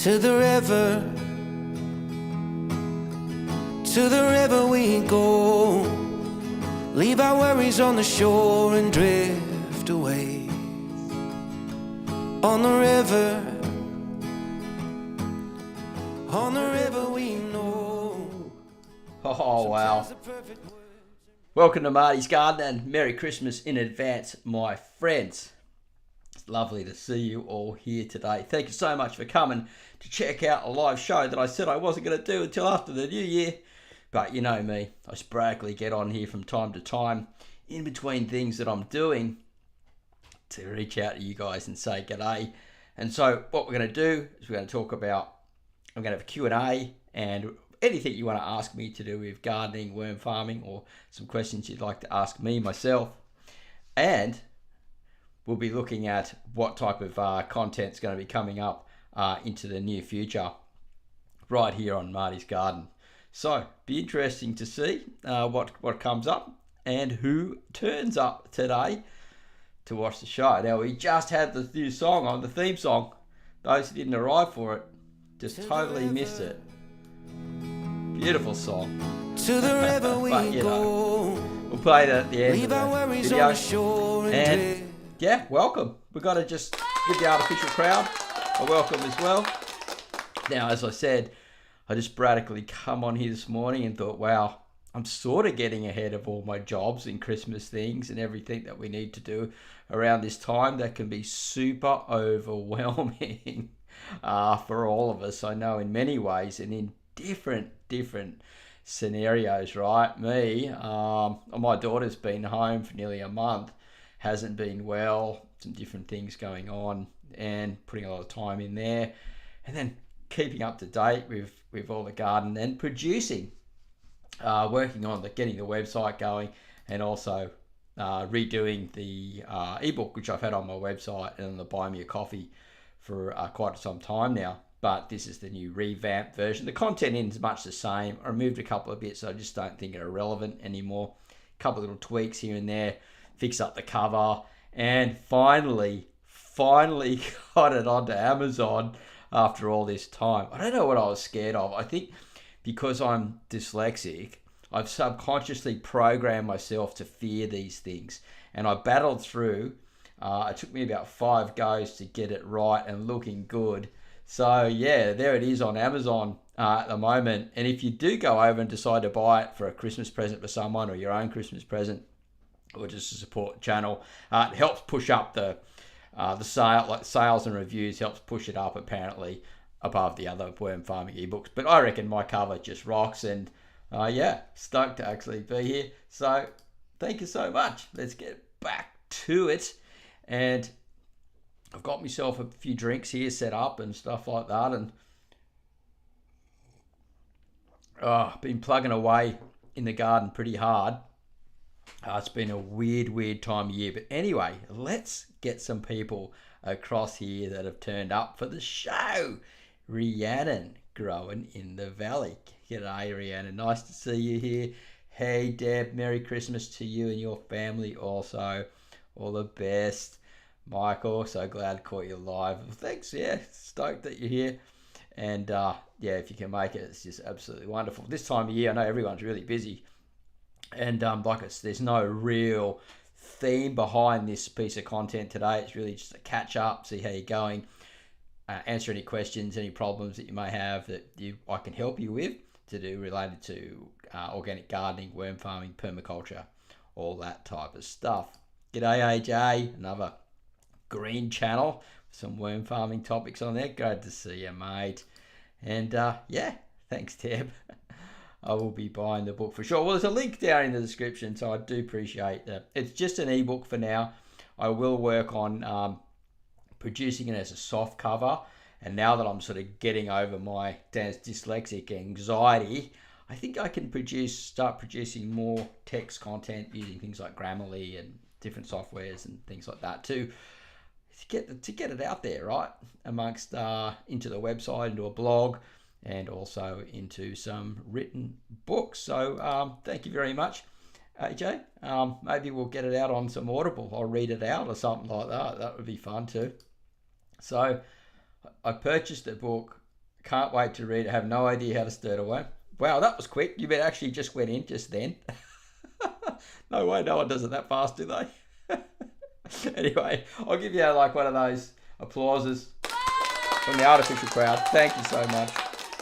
To the river we go, leave our worries on the shore and drift away. On the river we know. Oh, wow. Welcome to Marty's Garden and Merry Christmas in advance, my friends. It's lovely to see you all here today. Thank you so much for coming to check out a live show that I said I wasn't going to do until after the new year. But you know me, I sporadically get on here from time to time in between things that I'm doing to reach out to you guys and say g'day. And so what we're going to do is we're going to talk about, I'm going to have a Q&A and anything you want to ask me to do with gardening, worm farming, or some questions you'd like to ask me myself. And we'll be looking at what type of content is going to be coming up into the near future right here on Marty's Garden. So be interesting to see what comes up and who turns up today to watch the show. Now, we just had the new song on, the theme song. Those who didn't arrive for it just totally missed it. Beautiful song. To the river we But, go, we'll play it at the end leave of our the worries video. on the shore And yeah, welcome. We've got to just give the artificial crowd a welcome as well. Now, as I said, I just sporadically come on here this morning and thought, wow, I'm sort of getting ahead of all my jobs and Christmas things and everything that we need to do around this time. That can be super overwhelming for all of us, I know, in many ways and in different scenarios, right? Me, my daughter's been home for nearly a month, hasn't been well, some different things going on and putting a lot of time in there, and then keeping up to date with all the garden and producing, working on getting the website going, and also redoing the ebook, which I've had on my website and on the Buy Me a Coffee for quite some time now. But this is the new revamped version. The content is much the same. I removed a couple of bits I just don't think are relevant anymore. A couple of little tweaks here and there, fix up the cover, and finally got it onto Amazon after all this time. I don't know what I was scared of. I think because I'm dyslexic, I've subconsciously programmed myself to fear these things. And I battled through. It took me about 5 goes to get it right and looking good. So yeah, there it is on Amazon at the moment. And if you do go over and decide to buy it for a Christmas present for someone or your own Christmas present, or just to support the channel, it helps push up the sales and reviews, helps push it up apparently above the other worm farming ebooks. But I reckon my cover just rocks, and yeah, stoked to actually be here. So thank you so much. Let's get back to it. And I've got myself a few drinks here set up and stuff like that, and been plugging away in the garden pretty hard. It's been a weird time of year. But anyway, let's get some people across here that have turned up for the show. Rhiannon, growing in the valley. G'day, Rhiannon. Nice to see you here. Hey, Deb. Merry Christmas to you and your family also. All the best. Michael, so glad I caught you live. Thanks, yeah. Stoked that you're here. And yeah, if you can make it, it's just absolutely wonderful. This time of year, I know everyone's really busy. And there's no real theme behind this piece of content today. It's really just a catch up, see how you're going, answer any questions, any problems that you may have that I can help you with to do related to organic gardening, worm farming, permaculture, all that type of stuff. G'day, AJ, another green channel, some worm farming topics on there. Glad to see you, mate. And yeah, thanks, Deb. I will be buying the book for sure. Well, there's a link down in the description, so I do appreciate that. It's just an ebook for now. I will work on producing it as a soft cover, and now that I'm sort of getting over my dyslexic anxiety, I think I can start producing more text content using things like Grammarly and different softwares and things like that to get it out there, right, amongst into the website, into a blog, and also into some written books. So thank you very much, AJ. Maybe we'll get it out on some Audible. I'll read it out or something like that. That would be fun too. So I purchased a book Can't wait to read it. Have no idea how to stir a worm. Wow, that was quick. You actually just went in just then. No way, no one does it that fast, do they? Anyway, I'll give you like one of those applauses from the artificial crowd. Thank you so much.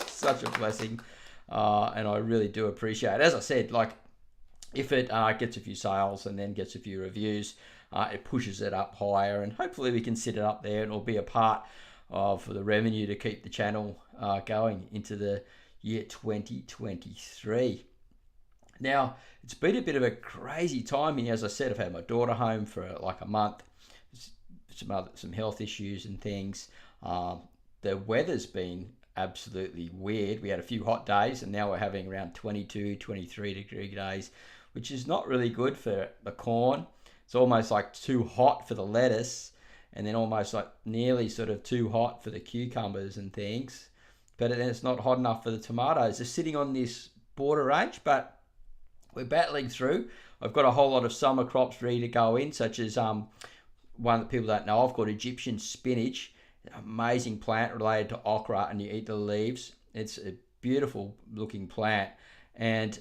Such a blessing. And I really do appreciate it. As I said, like, if it gets a few sales and then gets a few reviews, it pushes it up higher, and hopefully we can sit it up there and it'll be a part of the revenue to keep the channel going into the year 2023. Now, it's been a bit of a crazy time here. As I said, I've had my daughter home for like a month, some health issues and things. The weather's been absolutely weird. We had a few hot days, and now we're having around 22, 23 degree days, which is not really good for the corn. It's almost like too hot for the lettuce, and then almost like nearly sort of too hot for the cucumbers and things. But then it's not hot enough for the tomatoes. They're sitting on this border range, but we're battling through. I've got a whole lot of summer crops ready to go in, such as one that people don't know of called Egyptian spinach. Amazing plant related to okra, and you eat the leaves. It's a beautiful looking plant, and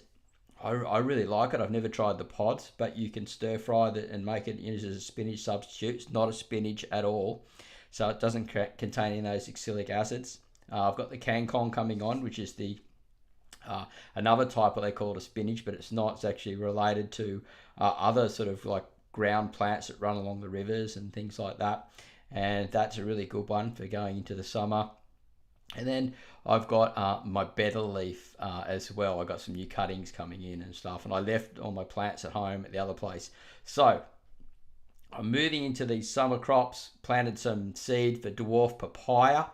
I really like it. I've never tried the pods, but you can stir fry it and make it as a spinach substitute. It's not a spinach at all, so it doesn't contain any of those oxalic acids. I've got the kangkong coming on, which is the another type, what they call it a spinach, but it's not. It's actually related to other sort of like ground plants that run along the rivers and things like that. And that's a really good one for going into the summer. And then I've got my betel leaf as well. I got some new cuttings coming in and stuff, and I left all my plants at home at the other place. So I'm moving into these summer crops. Planted some seed for dwarf papaya.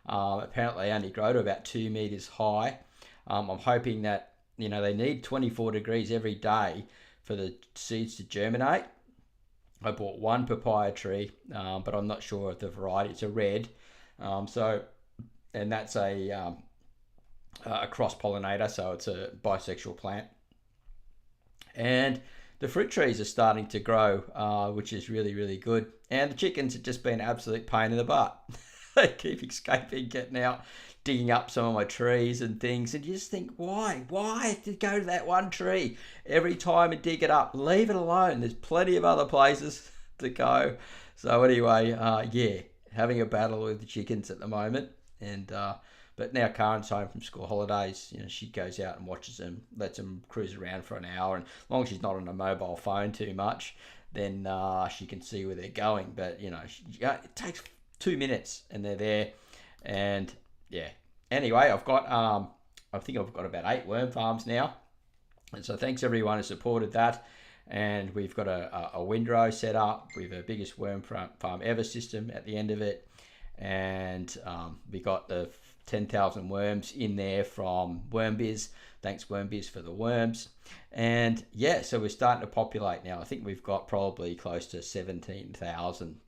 Apparently they only grow to about 2 meters high. I'm hoping that, you know, they need 24 degrees every day for the seeds to germinate. I bought one papaya tree, but I'm not sure of the variety. It's a red. And that's a cross-pollinator, so it's a bisexual plant. And the fruit trees are starting to grow, which is really, really good. And the chickens have just been an absolute pain in the butt. They keep escaping, getting out, digging up some of my trees and things. And you just think, why? Why to go to that one tree every time and dig it up? Leave it alone. There's plenty of other places to go. So anyway, yeah, having a battle with the chickens at the moment. And but now Karen's home from school holidays. You know, she goes out and watches them, lets them cruise around for an hour, and as long as she's not on a mobile phone too much, then she can see where they're going. But you know, it takes 2 minutes and they're there. And yeah, anyway, I've got I think I've got about 8 worm farms now, and so thanks everyone who supported that. And we've got a windrow set up with the biggest worm farm ever system at the end of it. And we got the 10,000 worms in there from WormBiz. Thanks WormBiz for the worms. And yeah, so we're starting to populate now. I think we've got probably close to 17,000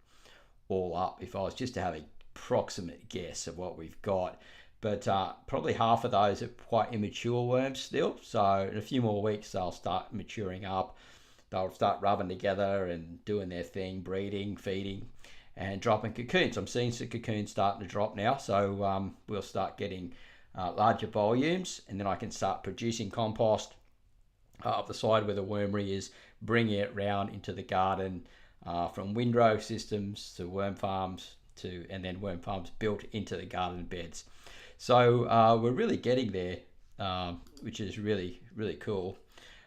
all up, if I was just to have a approximate guess of what we've got. But probably half of those are quite immature worms still. So in a few more weeks, they'll start maturing up. They'll start rubbing together and doing their thing, breeding, feeding, and dropping cocoons. I'm seeing some cocoons starting to drop now, so we'll start getting larger volumes, and then I can start producing compost up the side where the wormery is, bringing it round into the garden from windrow systems to worm farms and then worm farms built into the garden beds. So we're really getting there, which is really, really cool.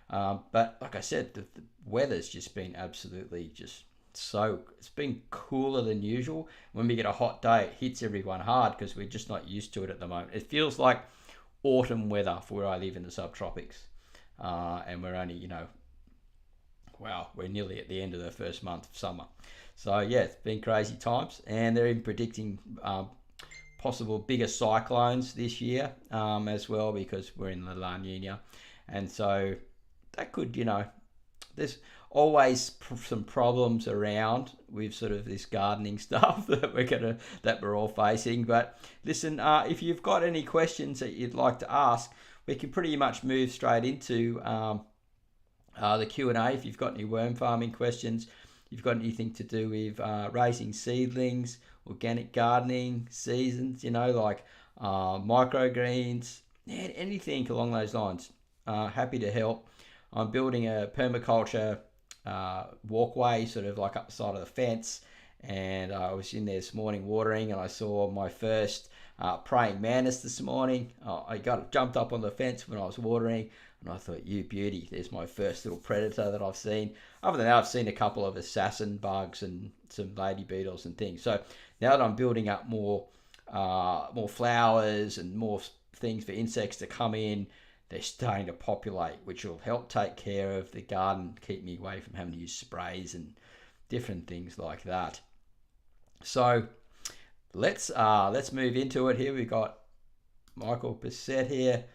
But like I said, the weather's just been absolutely it's been cooler than usual. When we get a hot day, it hits everyone hard because we're just not used to it at the moment. It feels like autumn weather for where I live in the subtropics. And we're only, we're nearly at the end of the first month of summer. So yeah, it's been crazy times, and they're even predicting possible bigger cyclones this year as well, because we're in the La Nina. And so that could, there's always some problems around with sort of this gardening stuff that we're all facing. But listen, if you've got any questions that you'd like to ask, we can pretty much move straight into the Q&A. If you've got any worm farming questions, you've got anything to do with raising seedlings, organic gardening, seasons, microgreens, and anything along those lines. Happy to help. I'm building a permaculture walkway, sort of like up the side of the fence, and I was in there this morning watering, and I saw my first praying mantis this morning. I jumped up on the fence when I was watering, and I thought, you beauty, there's my first little predator that I've seen. Other than that, I've seen a couple of assassin bugs and some lady beetles and things. So now that I'm building up more flowers and more things for insects to come in, they're starting to populate, which will help take care of the garden, keep me away from having to use sprays and different things like that. So let's move into it here. We've got Michael Bissett here.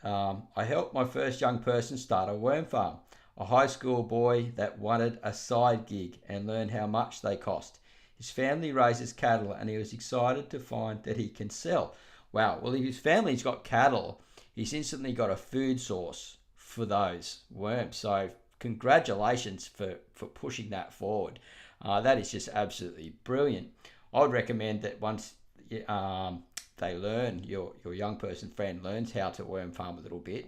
I helped my first young person start a worm farm, a high school boy that wanted a side gig and learn how much they cost. His family raises cattle, and he was excited to find that he can sell. Wow, well, if his family's got cattle, he's instantly got a food source for those worms. So congratulations for pushing that forward. That is just absolutely brilliant. I would recommend that once they learn, your young person friend learns how to worm farm a little bit,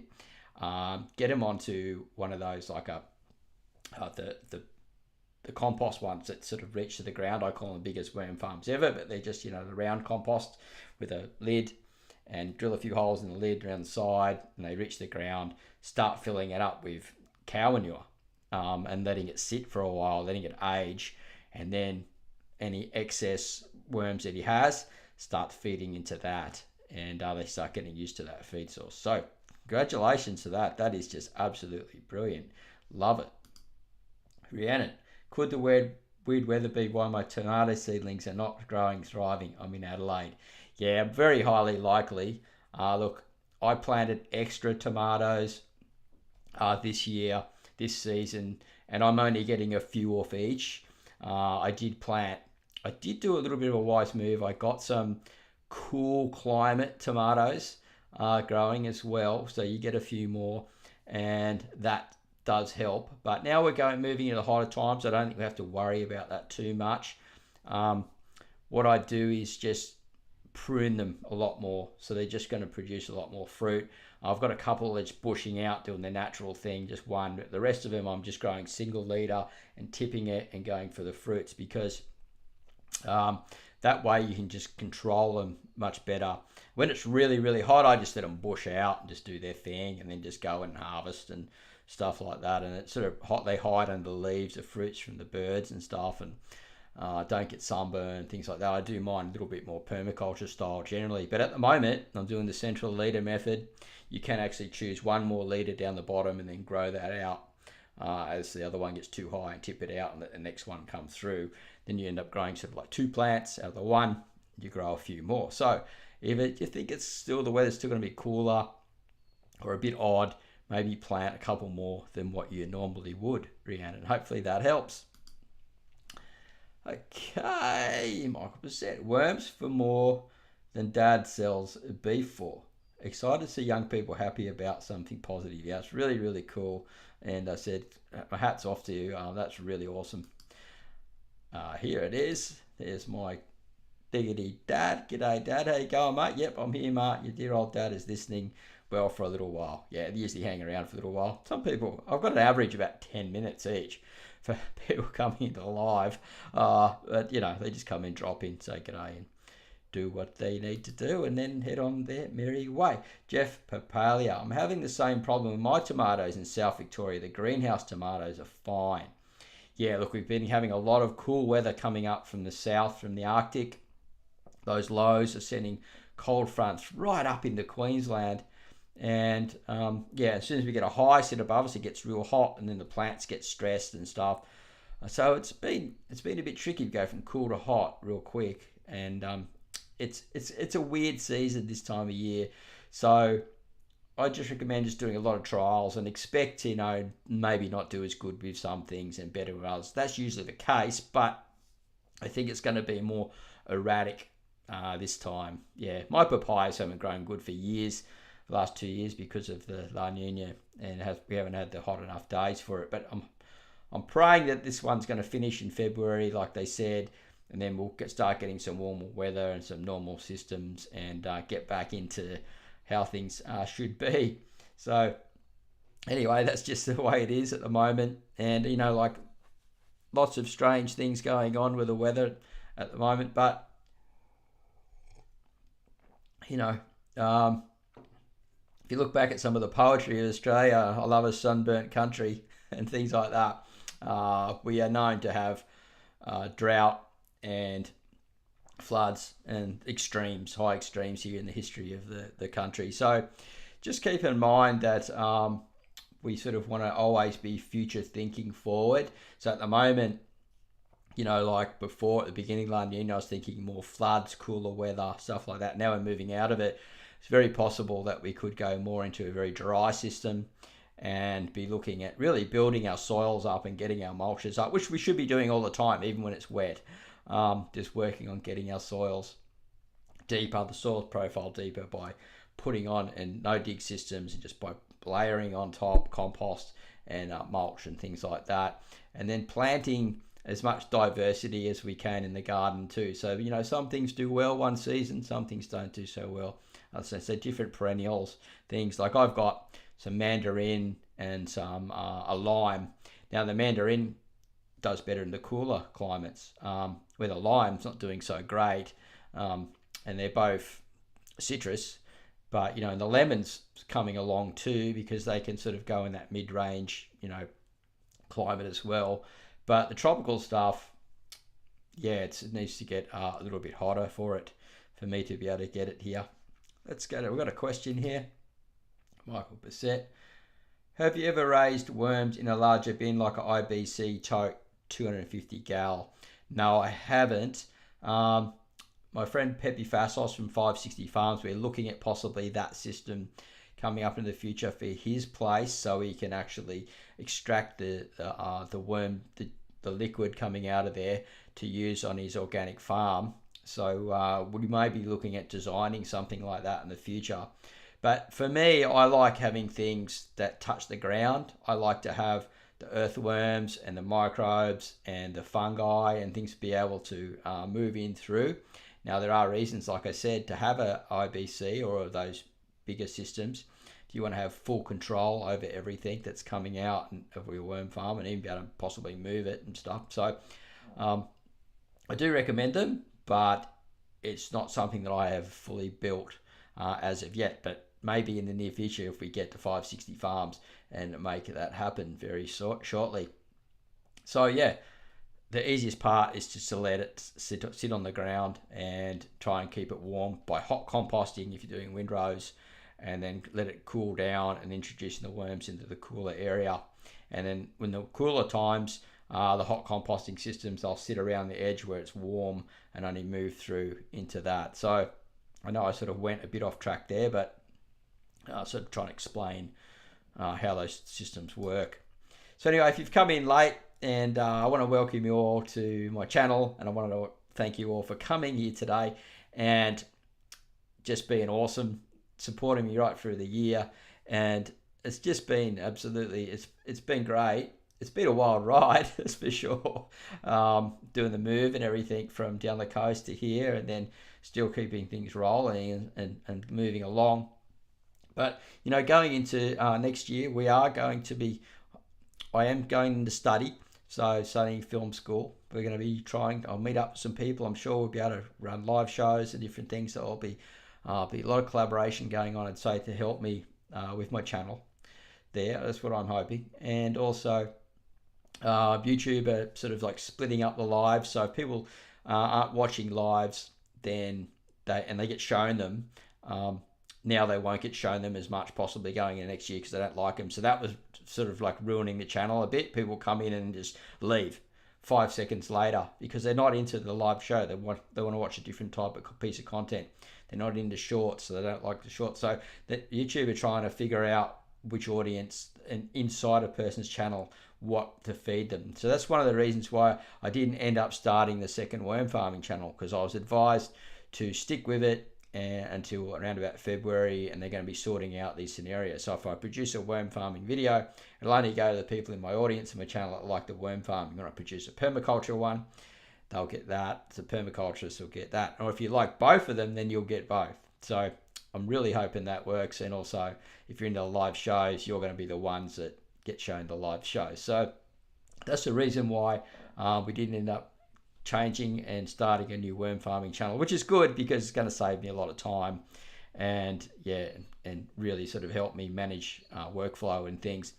get them onto one of those, like the compost ones that sort of reach to the ground. I call them the biggest worm farms ever, but they're just, the round compost with a lid, and drill a few holes in the lid around the side, and they reach the ground. Start filling it up with cow manure, and letting it sit for a while, letting it age, and then any excess worms that he has, start feeding into that, and they start getting used to that feed source. So congratulations to that. That is just absolutely brilliant. Love it. Rhiannon, could the weird weather be why my tomato seedlings are not growing, thriving? I'm in Adelaide. Yeah, very highly likely. Look, I planted extra tomatoes this season, and I'm only getting a few off each. I did do a little bit of a wise move. I got some cool climate tomatoes growing as well, so you get a few more, and that does help. But now we're moving into the hotter times. I don't think we have to worry about that too much. What I do is just prune them a lot more, so they're just going to produce a lot more fruit. I've got a couple that's bushing out, doing the natural thing, just one. The rest of them I'm just growing single leader and tipping it and going for the fruits, because that way you can just control them much better. When it's really, really hot, I just let them bush out and just do their thing, and then just go and harvest and stuff like that. And it's sort of hot, they hide under the leaves, the fruits from the birds and stuff, and don't get sunburn, things like that. I do mine a little bit more permaculture style generally, but at the moment I'm doing the central leader method. You can actually choose one more leader down the bottom and then grow that out as the other one gets too high, and tip it out and let the next one come through. Then you end up growing sort of like 2 plants out of the one. You grow a few more. So if you think the weather's still going to be cooler or a bit odd, maybe plant a couple more than what you normally would, Rhiannon. Hopefully that helps. Okay, Michael Bissett. Worms for more than Dad sells beef for. Excited to see young people happy about something positive. Yeah, it's really, really cool. And I said, my hat's off to you. That's really awesome. Here it is. There's my diggity dad. G'day, Dad. How you going, mate? Yep, I'm here, mate. Your dear old dad is listening well for a little while. Yeah, they usually hang around for a little while. Some people, I've got an average about 10 minutes each for people coming into the live. But, they just come in, drop in, say g'day, and do what they need to do, and then head on their merry way. Jeff Papalia, I'm having the same problem with my tomatoes in South Victoria. The greenhouse tomatoes are fine. Yeah, look, we've been having a lot of cool weather coming up from the south, from the Arctic. Those lows are sending cold fronts right up into Queensland. And as soon as we get a high set above us, it gets real hot, and then the plants get stressed and stuff. So it's been a bit tricky to go from cool to hot real quick, and it's a weird season this time of year. So I just recommend just doing a lot of trials and expect, maybe not do as good with some things and better with others. That's usually the case, but I think it's going to be more erratic this time. Yeah, my papayas haven't grown good for years, the last 2 years, because of the La Nina, and we haven't had the hot enough days for it. But I'm praying that this one's going to finish in February, like they said. and then we'll start getting some warmer weather and some normal systems, and get back into how things should be. So anyway, that's just the way it is at the moment. And like, lots of strange things going on with the weather at the moment, but if you look back at some of the poetry of Australia, I love a sunburnt country and things like that. We are known to have drought and floods and high extremes here in the history of the country. So just keep in mind that we sort of want to always be future thinking forward. So at the moment, like before at the beginning of La Nina, I was thinking more floods, cooler weather, stuff like that. Now we're moving out of it. It's very possible that we could go more into a very dry system and be looking at really building our soils up and getting our mulches up, which we should be doing all the time, even when it's wet. Just working on getting our soils deeper, the soil profile deeper, by putting on and no dig systems, and just by layering on top compost and mulch and things like that. And then planting as much diversity as we can in the garden too. So, some things do well one season, some things don't do so well. So different perennials, things like I've got some mandarin and some a lime. Now the mandarin does better in the cooler climates, where the lime's not doing so great, and they're both citrus, but and the lemon's coming along too, because they can sort of go in that mid-range climate as well. But the tropical stuff, it needs to get a little bit hotter for me to be able to get it here. Let's go. We've got a question here. Michael Bissett. Have you ever raised worms in a larger bin like an IBC tote 250 gal? No, I haven't. My friend Pepe Fassos from 560 Farms, we're looking at possibly that system coming up in the future for his place, so he can actually extract the worm, the liquid coming out of there to use on his organic farm. So we may be looking at designing something like that in the future. But for me, I like having things that touch the ground. I like to have the earthworms and the microbes and the fungi and things to be able to move in through. Now, there are reasons, like I said, to have a IBC or those bigger systems. If you want to have full control over everything that's coming out of your worm farm, and even be able to possibly move it and stuff. So I do recommend them, but it's not something that I have fully built as of yet. But maybe in the near future, if we get to 560 Farms and make that happen very shortly. So yeah, the easiest part is just to let it sit on the ground and try and keep it warm by hot composting if you're doing windrows, and then let it cool down and introducing the worms into the cooler area. And then when the cooler times, the hot composting systems, they'll sit around the edge where it's warm and only move through into that. So I know I sort of went a bit off track there, but sort of trying to explain how those systems work. So anyway, if you've come in late, and I want to welcome you all to my channel, and I want to thank you all for coming here today and just being awesome, supporting me right through the year. And it's just been absolutely, it's been great. It's been a wild ride, that's for sure. Doing the move and everything from down the coast to here, and then still keeping things rolling and moving along. But going into next year, I am going to study. So studying film school, we're going to be I'll meet up with some people. I'm sure we'll be able to run live shows and different things. So there'll be a lot of collaboration going on, and so to help me with my channel there. That's what I'm hoping. And also YouTube are sort of like splitting up the lives. So if people aren't watching lives, then they get shown them. Now they won't get shown them as much possibly going into next year because they don't like them. So that was sort of like ruining the channel a bit. People come in and just leave 5 seconds later because they're not into the live show. They want to watch a different type of piece of content. They're not into shorts, so they don't like the shorts. So that YouTube are trying to figure out which audience and inside a person's channel what to feed them. So that's one of the reasons why I didn't end up starting the second worm farming channel, because I was advised to stick with it until around about February, and they're going to be sorting out these scenarios. So if I produce a worm farming video, it'll only go to the people in my audience and my channel that like the worm farming. When I produce a permaculture one, they'll get that. The permaculturists will get that. Or if you like both of them, then you'll get both. So I'm really hoping that works. And also, if you're into the live shows, you're going to be the ones that get shown the live shows. So that's the reason why we didn't end up changing and starting a new worm farming channel, which is good because it's going to save me a lot of time and really sort of help me manage workflow and things.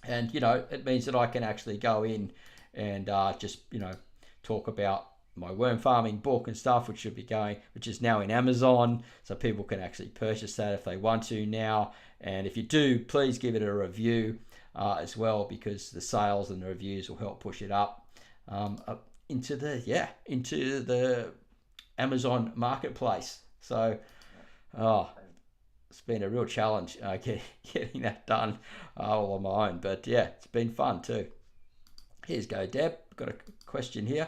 And it means that I can actually go in and just talk about my worm farming book and stuff, which is now in Amazon, so people can actually purchase that if they want to now. And if you do, please give it a review as well, because the sales and the reviews will help push it up into the Amazon marketplace. So it's been a real challenge getting that done all on my own, but yeah, it's been fun too. Here's go, Deb. Got a question here.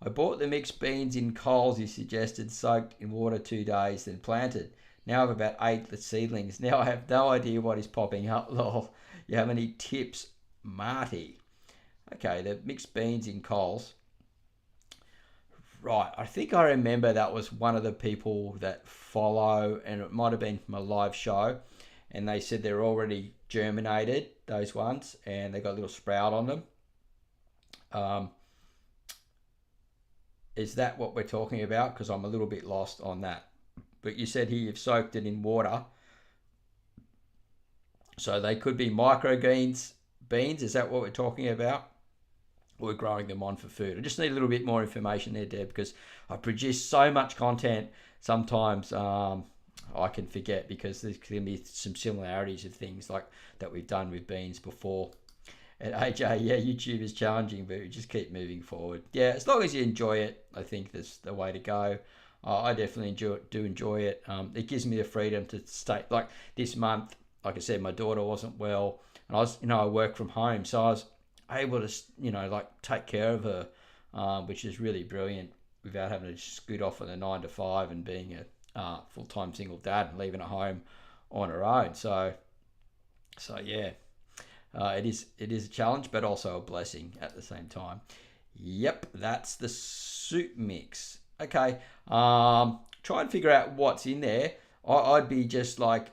I bought the mixed beans in Coles you suggested, soaked in water 2 days, then planted. Now I have about 8 seedlings. Now I have no idea what is popping up. Lol. You have any tips, Marty? Okay, the mixed beans in Coles. Right, I think I remember that was one of the people that follow, and it might have been from a live show, and they said they're already germinated, those ones, and they got a little sprout on them. Is that what we're talking about? Because I'm a little bit lost on that. But you said here you've soaked it in water. So they could be microgreens beans. Is that what we're talking about? We're growing them on for food. I just need a little bit more information there, Deb, because I produce so much content. Sometimes I can forget, because there's going to be some similarities of things like that we've done with beans before. And AJ, yeah, YouTube is challenging, but we just keep moving forward. Yeah, as long as you enjoy it, I think that's the way to go. I definitely enjoy it. It gives me the freedom to stay. Like this month, like I said, my daughter wasn't well, and I work from home, so I was able to, take care of her, which is really brilliant, without having to scoot off on a 9 to 5 and being a full-time single dad and leaving at home on her own. So yeah. It is a challenge, but also a blessing at the same time. Yep, that's the soup mix. Okay, try and figure out what's in there. I'd be just like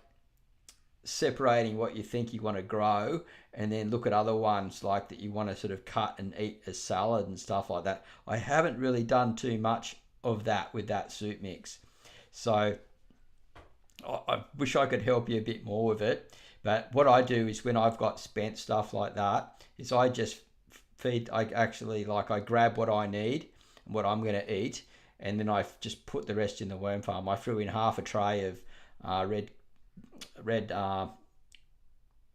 separating what you think you want to grow, and then look at other ones like that you want to sort of cut and eat as salad and stuff like that. I haven't really done too much of that with that soup mix, so I wish I could help you a bit more with it. But what I do is, when I've got spent stuff like that, is I just I grab what I need and what I'm going to eat, and then I just put the rest in the worm farm. I threw in half a tray of red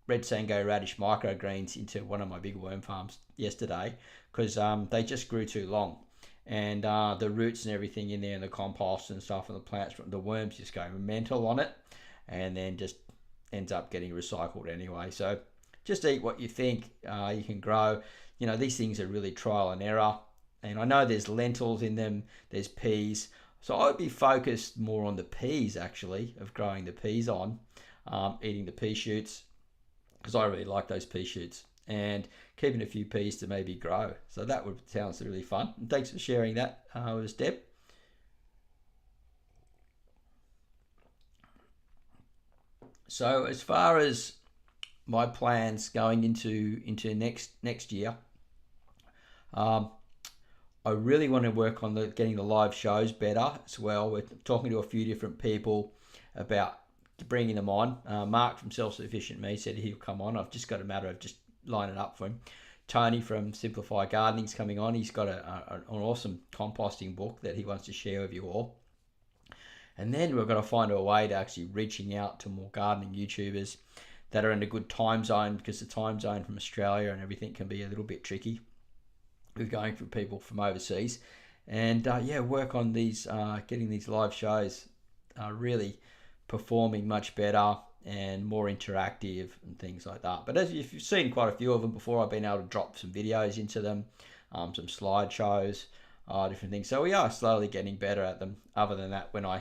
Sango radish microgreens into one of my big worm farms yesterday, because they just grew too long, and the roots and everything in there, and the compost and stuff, and the plants, the worms just go mental on it, and then just ends up getting recycled anyway. So just eat what you think you can grow. These things are really trial and error, and I know there's lentils in them, there's peas, so I would be focused more on the peas, actually, of growing the peas on, eating the pea shoots, because I really like those pea shoots, and keeping a few peas to maybe grow. So that sounds really fun, and thanks for sharing that with us, Deb. So as far as my plans going into next year, I really want to work on getting the live shows better as well. We're talking to a few different people about bringing them on. Mark from Self Sufficient Me said he'll come on. I've just got a matter of just lining up for him. Tony from Simplify Gardening's coming on. He's got an awesome composting book that he wants to share with you all. And then we're going to find a way to actually reaching out to more gardening YouTubers that are in a good time zone, because the time zone from Australia and everything can be a little bit tricky with going for people from overseas. And work on these, getting these live shows really performing much better and more interactive and things like that. But as you've seen quite a few of them before, I've been able to drop some videos into them, some slideshows, different things. So we are slowly getting better at them. Other than that, when I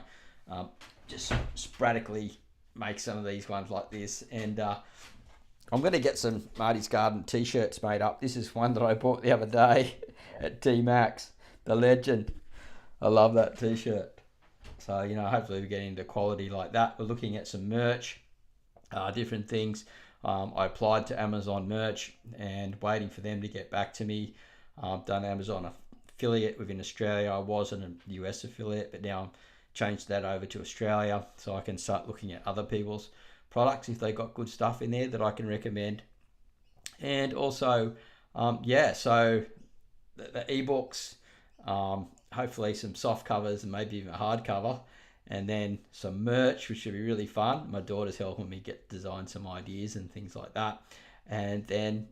just sporadically make some of these ones like this, and I'm going to get some Marty's Garden t-shirts made up. This is one that I bought the other day at D-Max, The legend. I love that t-shirt. So, you know, hopefully we get into quality like that. We're looking at some merch, different things. I applied to Amazon merch and waiting for them to get back to me. I've done Amazon affiliate within Australia. I wasn't a US affiliate, but now I'm changed that over to Australia so I can start looking at other people's products if they got good stuff in there that I can recommend. And also, so the ebooks, hopefully some soft covers and maybe even a hard cover, and then some merch, which should be really fun. My daughter's helping me design some ideas and things like that. And then,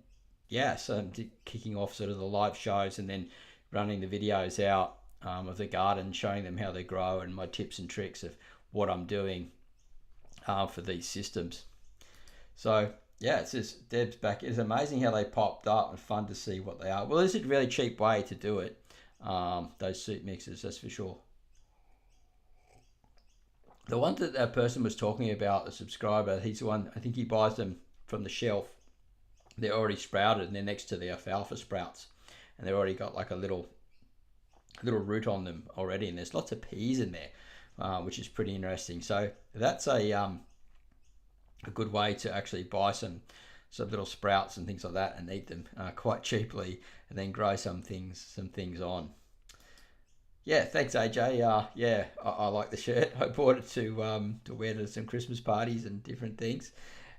so I'm kicking off sort of the live shows and then running the videos out of the garden, showing them how they grow and my tips and tricks of what I'm doing for these systems. So, it's just Deb's back. It's amazing how they popped up and fun to see what they are. Well, this is a really cheap way to do it. Those soup mixes, that's for sure. The one that person was talking about, a subscriber, he's the one, I think he buys them from the shelf. They're already sprouted and they're next to the alfalfa sprouts. And they've already got like a little root on them already. And there's lots of peas in there, which is pretty interesting. So that's a good way to actually buy some little sprouts and things like that and eat them quite cheaply and then grow some things on. Yeah, thanks AJ. I like the shirt. I bought it to wear to some Christmas parties and different things,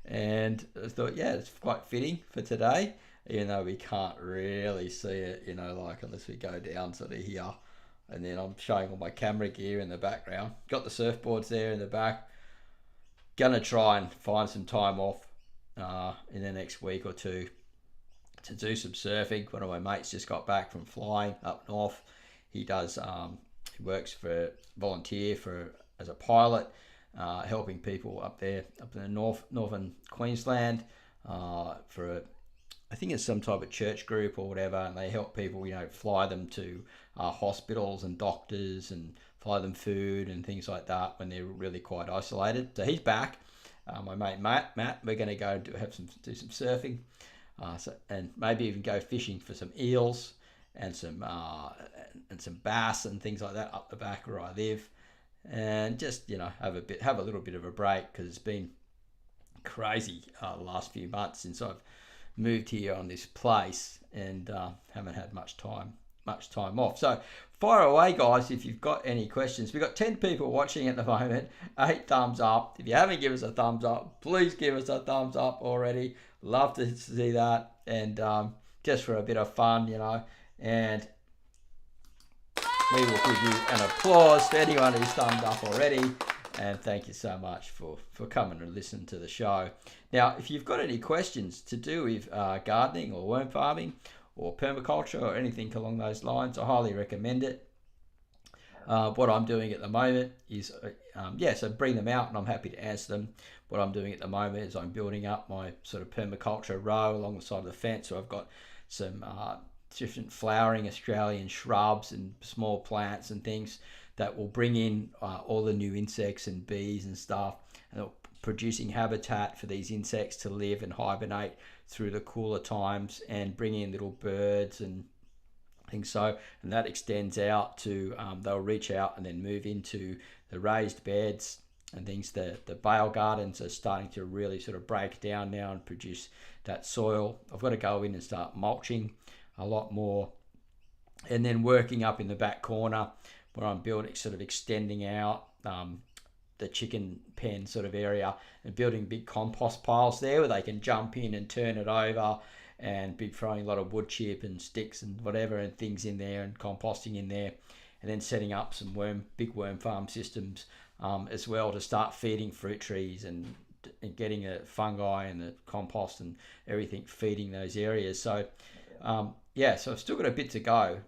and I thought, it's quite fitting for today, even though we can't really see it, like unless we go down sort of here, and then I'm showing all my camera gear in the background. Got the surfboards there in the back. Gonna try and find some time off in the next week or two to do some surfing. One of my mates just got back from flying up north. He does. He works as a pilot, helping people up in the northern Queensland I think it's some type of church group or whatever, and they help people, fly them to hospitals and doctors and fly them food and things like that when they're really quite isolated. So he's back. My mate Matt, we're going to go do some surfing, and maybe even go fishing for some eels and some bass and things like that up the back where I live, and just have a little bit of a break because it's been crazy the last few months since I've moved here on this place and haven't had much time off. So fire away, guys, if you've got any questions. We've got 10 people watching at the moment, 8 thumbs up. If you haven't given us a thumbs up, please give us a thumbs up already. Love to see that, and just for a bit of fun, and we will give you an applause to anyone who's thumbed up already. And thank you so much for coming and listening to the show. Now, if you've got any questions to do with gardening or worm farming or permaculture or anything along those lines, I highly recommend it. What I'm doing at the moment is, so bring them out and I'm happy to answer them. What I'm doing at the moment is I'm building up my sort of permaculture row along the side of the fence. So I've got some different flowering Australian shrubs and small plants and things that will bring in all the new insects and bees and stuff, and producing habitat for these insects to live and hibernate through the cooler times, and bring in little birds and things. So, and that extends out to, they'll reach out and then move into the raised beds and things. The bale gardens are starting to really sort of break down now and produce that soil. I've got to go in and start mulching a lot more, and then working up in the back corner where I'm building, sort of extending out the chicken pen sort of area, and building big compost piles there where they can jump in and turn it over, and be throwing a lot of wood chip and sticks and whatever and things in there, and composting in there, and then setting up some big worm farm systems as well to start feeding fruit trees and getting a fungi and the compost and everything feeding those areas. So so I've still got a bit to go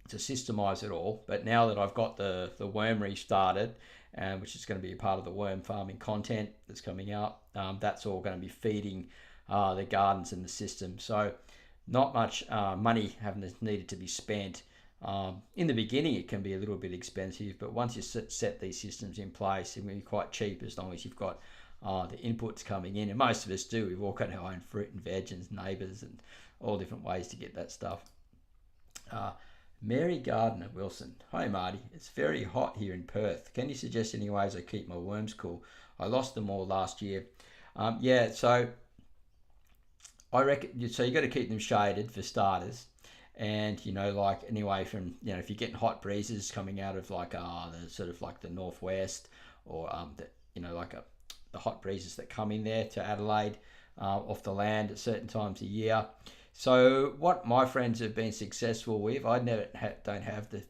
to systemize it all, but now that I've got the wormery started, which is going to be a part of the worm farming content that's coming out, that's all going to be feeding the gardens and the system. So not much money needed to be spent. In the beginning it can be a little bit expensive, but once you set these systems in place, it will be quite cheap as long as you've got the inputs coming in, and most of us do. We've all got our own fruit and veg and neighbours and all different ways to get that stuff. Mary Gardner Wilson. Hi Marty, it's very hot here in Perth. Can you suggest any ways I keep my worms cool? I lost them all last year. Yeah, so I reckon, so you got to keep them shaded for starters. And, like anyway from, if you're getting hot breezes coming out of like the sort of like the northwest or, the hot breezes that come in there to Adelaide off the land at certain times of year. So what my friends have been successful with, I don't have the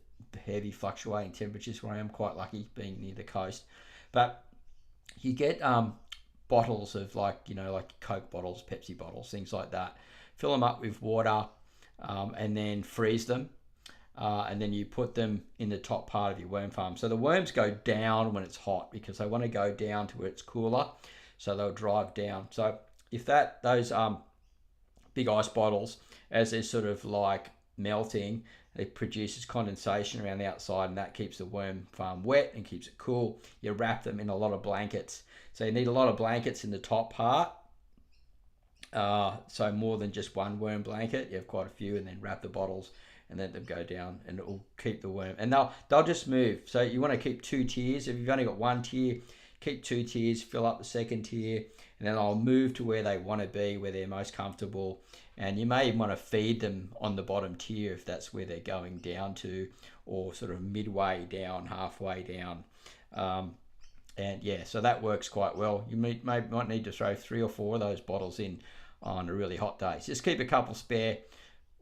heavy fluctuating temperatures where I am, quite lucky being near the coast. But you get bottles of like Coke bottles, Pepsi bottles, things like that. Fill them up with water and then freeze them. And then you put them in the top part of your worm farm. So the worms go down when it's hot because they want to go down to where it's cooler. So they'll drive down. So if those big ice bottles, as they're sort of like melting, it produces condensation around the outside, and that keeps the worm farm wet and keeps it cool. You wrap them in a lot of blankets. So you need a lot of blankets in the top part. So more than just one worm blanket, you have quite a few, and then wrap the bottles and let them go down, and it will keep the worm. And they'll just move. So you want to keep 2 tiers. If you've only got 1 tier, keep 2 tiers, fill up the second tier, and then they'll move to where they want to be, where they're most comfortable. And you may even want to feed them on the bottom tier if that's where they're going down to, or sort of midway down, halfway down. And yeah, so that works quite well. You might need to throw 3 or 4 of those bottles in on a really hot day. So just keep a couple spare.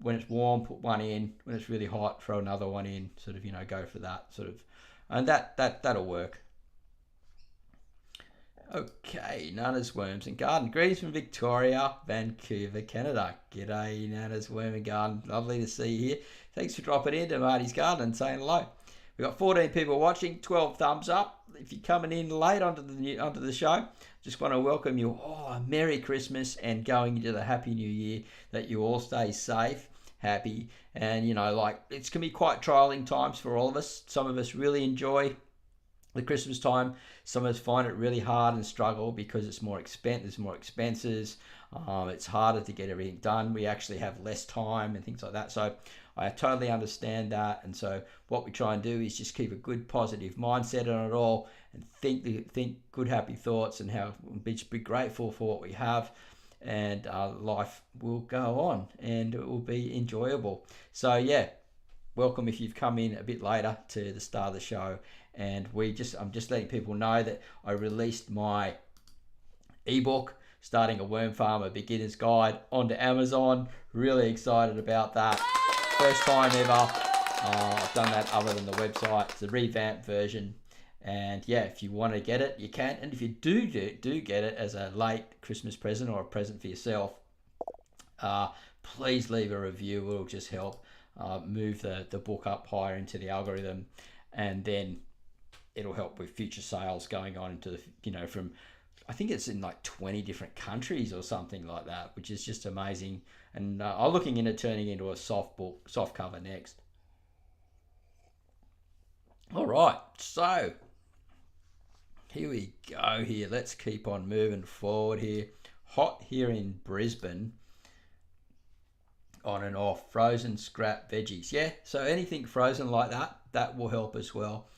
When it's warm, put one in. When it's really hot, throw another one in. Sort of, go for that sort of, and that'll work. Okay, Nana's Worms and Garden. Greetings from Victoria, Vancouver, Canada. G'day, Nana's Worm and Garden. Lovely to see you here. Thanks for dropping into Marty's Garden and saying hello. We've got 14 people watching, 12 thumbs up. If you're coming in late onto the show, just want to welcome you all. Merry Christmas and going into the Happy New Year. That you all stay safe, happy, and it's can be quite trialing times for all of us. Some of us really enjoy the Christmas time. Some of us find it really hard and struggle because it's more there's more expenses. It's harder to get everything done. We actually have less time and things like that. So I totally understand that. And so what we try and do is just keep a good positive mindset on it all, and think good happy thoughts, and how be grateful for what we have. And life will go on and it will be enjoyable. So yeah, welcome if you've come in a bit later to the start of the show. And I'm just letting people know that I released my ebook, Starting a Worm Farm, a Beginner's Guide, onto Amazon. Really excited about that. First time ever I've done that other than the website. It's a revamped version. And yeah, if you want to get it, you can. And if you do get it as a late Christmas present or a present for yourself, please leave a review. It'll just help move the book up higher into the algorithm, and then it'll help with future sales going on into the, from, I think it's in like 20 different countries or something like that, which is just amazing. And I'm looking into turning into a soft cover next. All right, so here we go here. Let's keep on moving forward here. Hot here in Brisbane. On and off. Frozen scrap veggies. Yeah, so anything frozen like that will help as well,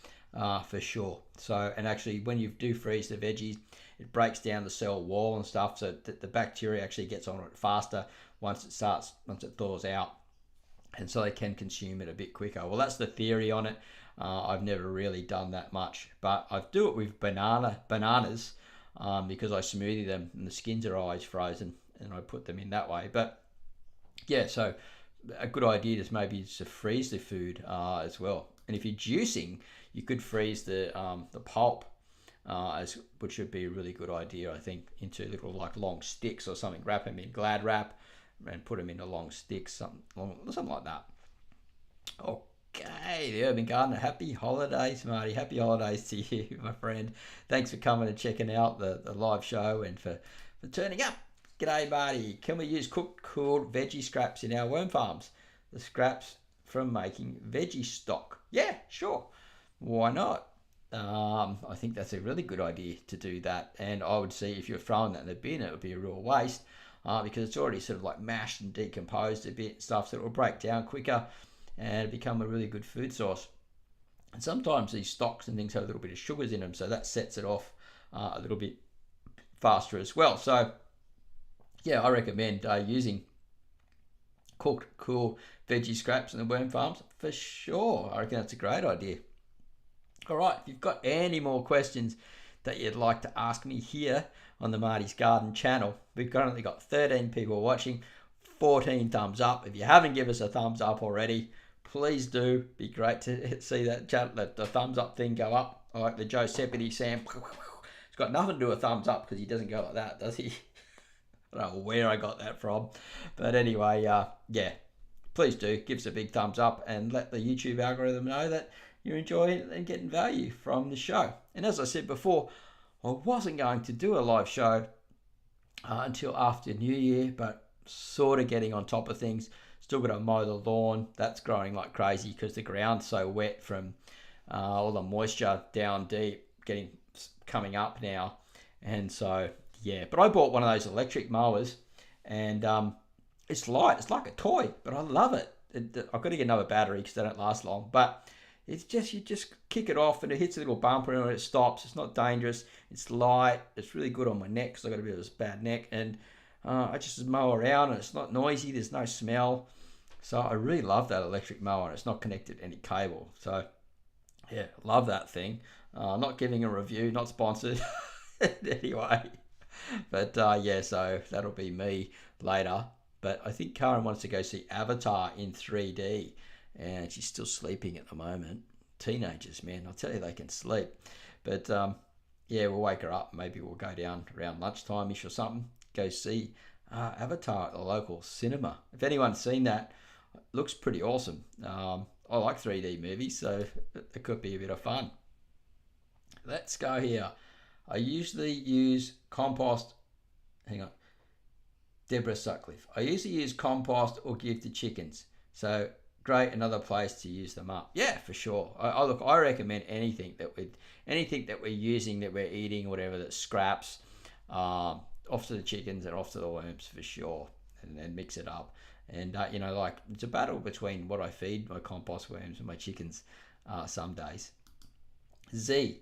for sure. So, and actually when you do freeze the veggies, it breaks down the cell wall and stuff, so that the bacteria actually gets on it faster once it thaws out, and so they can consume it a bit quicker. Well, that's the theory on it. I've never really done that much, but I do it with bananas because I smoothie them and the skins are always frozen, and I put them in that way. But yeah, so a good idea is maybe to freeze the food as well. And if you're juicing, you could freeze the pulp, which would be a really good idea, I think, into little like long sticks or something. Wrap them in Glad wrap and put them into long sticks, something like that. Okay, the Urban Gardener. Happy holidays, Marty. Happy holidays to you, my friend. Thanks for coming and checking out the live show and for turning up. G'day, Marty. Can we use cooked, cooled veggie scraps in our worm farms? The scraps from making veggie stock. Yeah, sure. Why not? I think that's a really good idea to do that. And I would see if you're throwing that in the bin, it would be a real waste because it's already sort of like mashed and decomposed a bit and stuff, so it will break down quicker. and become a really good food source. And sometimes these stocks and things have a little bit of sugars in them, so that sets it off a little bit faster as well. So yeah, I recommend using cooked cool veggie scraps in the worm farms for sure. I reckon that's a great idea. All right, if you've got any more questions that you'd like to ask me here on the Marty's Garden channel, we've currently got 13 people watching, 14 thumbs up. If you haven't given us a thumbs up already, please do. Be great to see that the thumbs up thing go up. I like the Giuseppe Sam. It's got nothing to do with thumbs up because he doesn't go like that, does he? I don't know where I got that from. But anyway, yeah, please do give us a big thumbs up and let the YouTube algorithm know that you're enjoying and getting value from the show. And as I said before, I wasn't going to do a live show until after New Year, but sort of getting on top of things. Still got to mow the lawn. That's growing like crazy because the ground's so wet from all the moisture down deep coming up now. And so, yeah. But I bought one of those electric mowers, and it's light. It's like a toy, but I love it. I've got to get another battery because they don't last long. But it's just, you just kick it off and it hits a little bumper and it stops. It's not dangerous. It's light. It's really good on my neck because I've got a bit of this bad neck. And I just mow around and it's not noisy. There's no smell. So I really love that electric mower, and it's not connected to any cable. So yeah, love that thing. Not giving a review, not sponsored anyway. But yeah, so that'll be me later. But I think Karen wants to go see Avatar in 3D, and she's still sleeping at the moment. Teenagers, man, I'll tell you, they can sleep. But yeah, we'll wake her up. Maybe we'll go down around lunchtime-ish or something, go see Avatar at the local cinema. If anyone's seen that, it looks pretty awesome. I like 3D movies, so it could be a bit of fun. Let's go here. I usually use compost. Hang on. Deborah Sutcliffe. I usually use compost or give to chickens. So great, another place to use them up. Yeah, for sure. I recommend anything that we're using, that we're eating, whatever, that scraps, off to the chickens and off to the worms for sure, and then mix it up. And you know, like, it's a battle between what I feed my compost worms and my chickens some days. Z,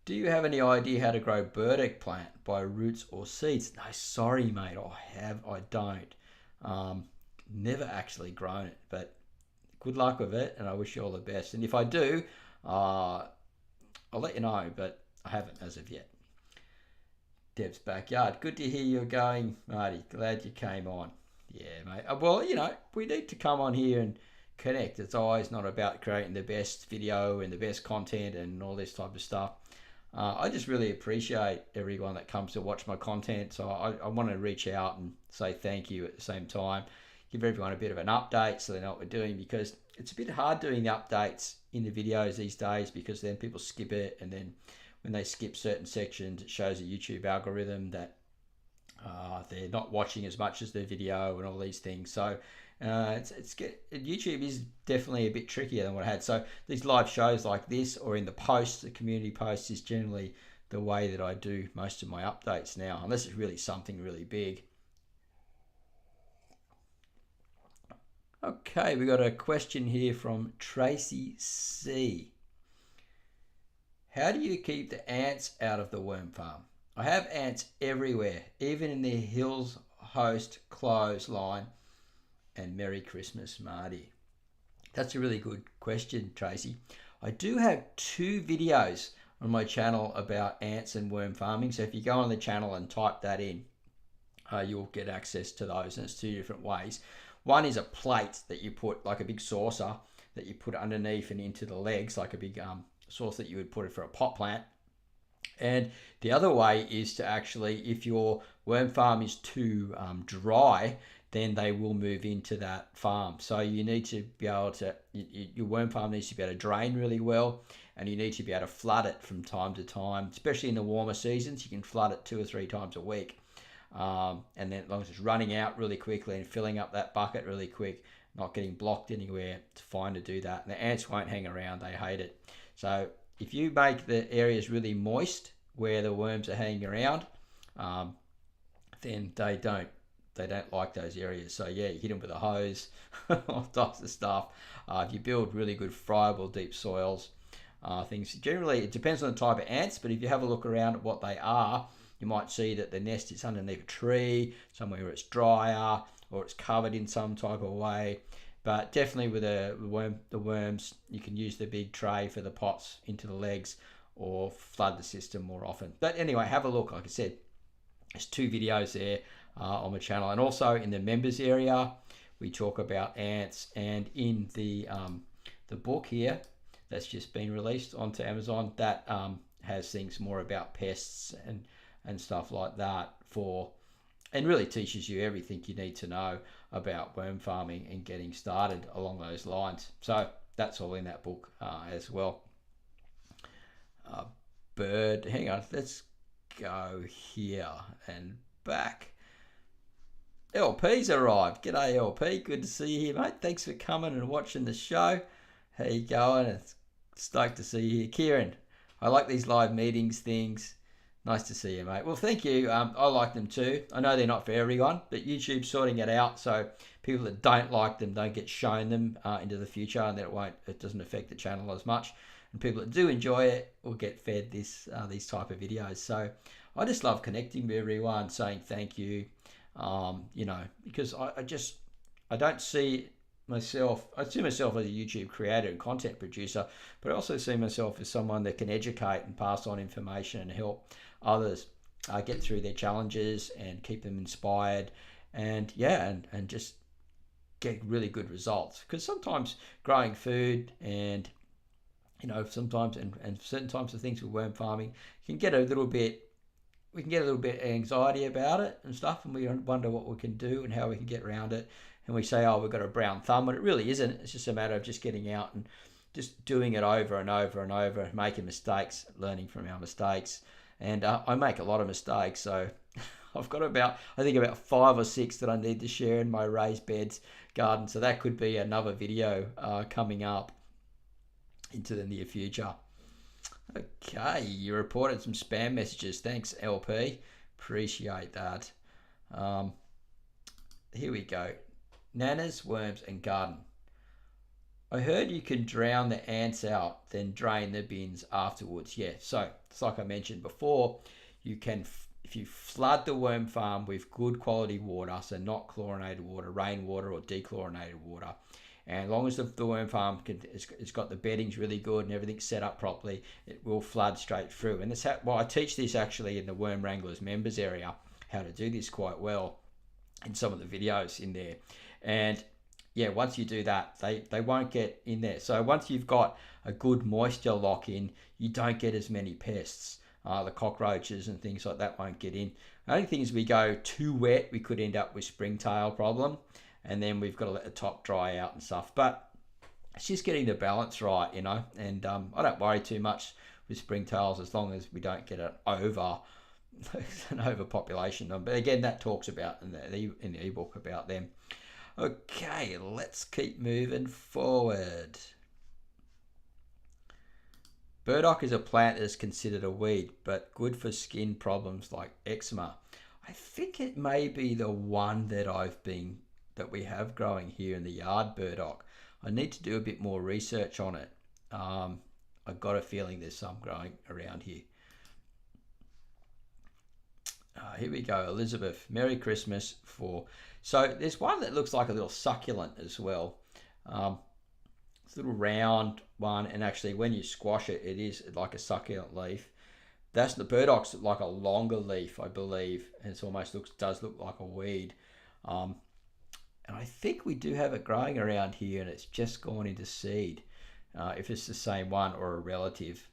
do you have any idea how to grow burdock plant by roots or seeds? No, sorry, mate. I don't. Never actually grown it, but good luck with it, and I wish you all the best. And if I do, I'll let you know, but I haven't as of yet. Deb's backyard. Good to hear you're going, Marty. Glad you came on. Yeah, mate. Well, you know, we need to come on here and connect. It's always not about creating the best video and the best content and all this type of stuff. I just really appreciate everyone that comes to watch my content. So I want to reach out and say thank you at the same time. Give everyone a bit of an update so they know what we're doing, because it's a bit hard doing the updates in the videos these days, because then people skip it, and then when they skip certain sections, it shows a YouTube algorithm that they're not watching as much as the video and all these things. So YouTube is definitely a bit trickier than what I had. So these live shows like this, or in the posts, the community posts, is generally the way that I do most of my updates now, unless it's really something really big. Okay, we got a question here from Tracy C. How do you keep the ants out of the worm farm? I have ants everywhere, even in the Hills Host clothesline. And Merry Christmas, Marty. That's a really good question, Tracy. I do have 2 videos on my channel about ants and worm farming. So if you go on the channel and type that in, you'll get access to those. And it's 2 different ways. One is a plate that you put, like a big saucer, that you put underneath and into the legs, like a big saucer that you would put it for a pot plant. And the other way is to actually, if your worm farm is too dry, then they will move into that farm. So you need to be able to, your worm farm needs to be able to drain really well, and you need to be able to flood it from time to time, especially in the warmer seasons. You can flood it 2 or 3 times a week. And then as long as it's running out really quickly and filling up that bucket really quick, not getting blocked anywhere, it's fine to do that. And the ants won't hang around, they hate it. So if you make the areas really moist where the worms are hanging around, then they don't they don't like those areas. So yeah, you hit them with a hose, all types of stuff. If you build really good friable deep soils, things, generally it depends on the type of ants, but if you have a look around at what they are, you might see that the nest is underneath a tree, somewhere where it's drier, or it's covered in some type of way. But definitely with the worms, you can use the big tray for the pots into the legs, or flood the system more often. But anyway, have a look. Like I said, there's 2 videos there on my channel, and also in the members area we talk about ants, and in the book here that's just been released onto Amazon, that has things more about pests and stuff like that, and really teaches you everything you need to know about worm farming and getting started along those lines. So that's all in that book as well. Bird, hang on, let's go here and back. LP's arrived. G'day LP, good to see you here, mate. Thanks for coming and watching the show. How you going? It's stoked to see you here. Kieran, I like these live meetings things. Nice to see you, mate. Well, thank you. I like them too. I know they're not for everyone, but YouTube's sorting it out, so people that don't like them don't get shown them into the future, and then it doesn't affect the channel as much. And people that do enjoy it will get fed these type of videos. So I just love connecting with everyone, saying thank you. Because I don't see myself, I see myself as a YouTube creator and content producer, but I also see myself as someone that can educate and pass on information and help others get through their challenges and keep them inspired, and just get really good results. Because sometimes growing food and sometimes and certain types of things with worm farming we can get a little bit anxiety about it and stuff, and we wonder what we can do and how we can get around it, and we say, oh, we've got a brown thumb, but it really isn't. It's just a matter of just getting out and just doing it over and over and over, making mistakes, learning from our mistakes. And I make a lot of mistakes, so I've got about 5 or 6 that I need to share in my raised beds garden, so that could be another video coming up into the near future. Okay, you reported some spam messages. Thanks, LP. Appreciate that. Here we go. Nanas, worms, and garden. I heard you can drown the ants out, then drain the bins afterwards. Yeah, so it's like I mentioned before, you can, if you flood the worm farm with good quality water, so not chlorinated water, rainwater or dechlorinated water, and as long as the worm farm it's got the beddings really good and everything's set up properly, it will flood straight through. And that's I teach this actually in the Worm Wranglers members area, how to do this quite well in some of the videos in there. And yeah, once you do that, they won't get in there. So once you've got a good moisture lock in, you don't get as many pests. The cockroaches and things like that won't get in. The only thing is, we go too wet, we could end up with springtail problem, and then we've got to let the top dry out and stuff. But it's just getting the balance right, and I don't worry too much with springtails as long as we don't get an overpopulation. But again, that talks about in the ebook about them. Okay, let's keep moving forward. Burdock is a plant that is considered a weed, but good for skin problems like eczema. I think it may be the one that we have growing here in the yard, burdock. I need to do a bit more research on it. I've got a feeling there's some growing around here. Here we go, Elizabeth. Merry Christmas So there's one that looks like a little succulent as well. It's a little round one, and actually when you squash it, it is like a succulent leaf. That's the burdock's like a longer leaf, I believe, and it does look like a weed. And I think we do have it growing around here, and it's just gone into seed. If it's the same one or a relative.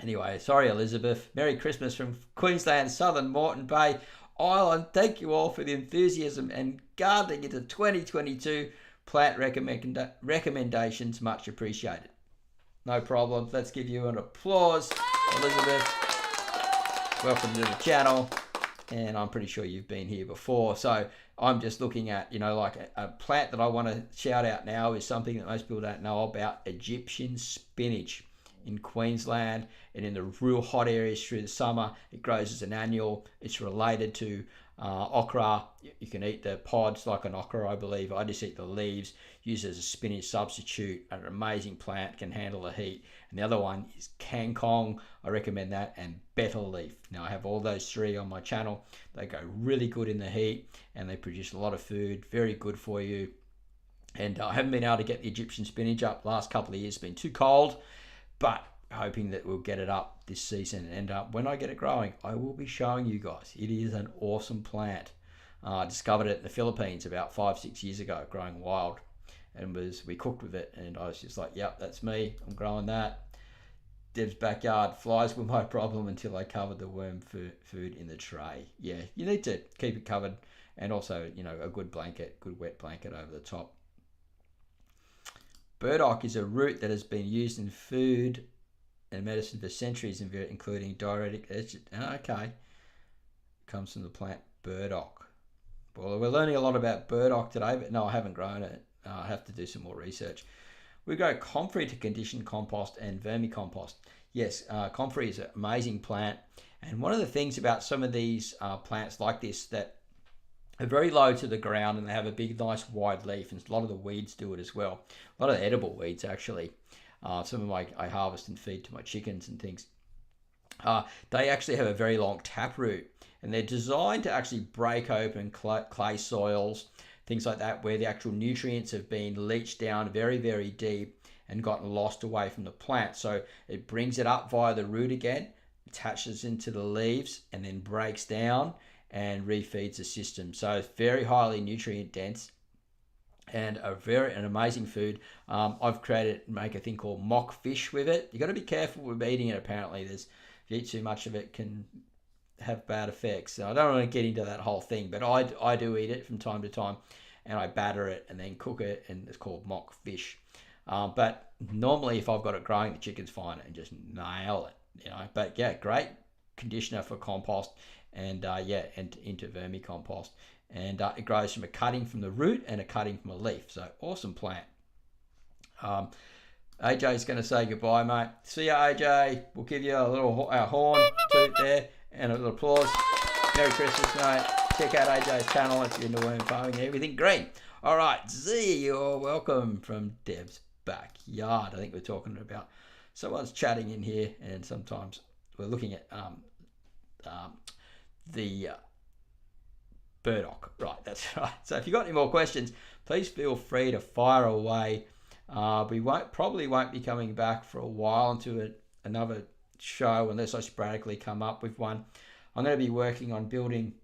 Anyway, sorry Elizabeth. Merry Christmas from Queensland, Southern Moreton Bay Island. Thank you all for the enthusiasm and gardening into 2022. Plant recommendations, much appreciated. No problem. Let's give you an applause, Elizabeth. Welcome to the channel. And I'm pretty sure you've been here before. So I'm just looking at, like a plant that I want to shout out now is something that most people don't know about, Egyptian spinach. In Queensland and in the real hot areas through the summer, it grows as an annual. It's related to Okra, you can eat the pods like an okra, I believe. I just eat the leaves, use it as a spinach substitute. An amazing plant, can handle the heat. And the other one is kangkong. I recommend that, and betel leaf. Now I have all those three on my channel. They go really good in the heat, and they produce a lot of food, very good for you. And I haven't been able to get the Egyptian spinach up the last couple of years. It's been too cold, but hoping that we'll get it up this season. And when I get it growing, I will be showing you guys. It is an awesome plant. I discovered it in the Philippines about 5-6 years ago, growing wild, and we cooked with it, and I was just like, yep, that's me, I'm growing that. Deb's backyard, flies were my problem until I covered the worm food in the tray. Yeah, you need to keep it covered, and also, a good blanket, good wet blanket over the top. Burdock is a root that has been used in food and medicine for centuries, including diuretic agent. Okay, comes from the plant burdock. Well, we're learning a lot about burdock today, but no, I haven't grown it. I have to do some more research. We grow comfrey to condition compost and vermicompost. Yes, comfrey is an amazing plant, and one of the things about some of these plants like this that are very low to the ground, and they have a big, nice, wide leaf, and a lot of the weeds do it as well. A lot of the edible weeds, actually. Some of my I harvest and feed to my chickens and things. They actually have a very long taproot, and they're designed to actually break open clay soils, things like that, where the actual nutrients have been leached down very, very deep and gotten lost away from the plant. So it brings it up via the root again, attaches into the leaves, and then breaks down and refeeds the system. So it's very highly nutrient dense, and an amazing food. I've make a thing called mock fish with it. You got to be careful with eating it. Apparently, if you eat too much of it, can have bad effects. So I don't want to get into that whole thing, but I do eat it from time to time, and I batter it and then cook it, and it's called mock fish. But normally, if I've got it growing, the chickens find it and just nail it. But yeah, great conditioner for compost, and into vermicompost. And it grows from a cutting from the root and a cutting from a leaf. So awesome plant. AJ's going to say goodbye, mate. See ya, AJ. We'll give you a little horn toot there and a little applause. Merry Christmas, mate. Check out AJ's channel if you're into worm farming, everything green. All right, Z, you're welcome from Deb's backyard. I think we're talking about someone's chatting in here, and sometimes we're looking at the burdock. Right, that's right. So if you've got any more questions, please feel free to fire away. We probably won't be coming back for a while into another show unless I sporadically come up with one. I'm going to be working on building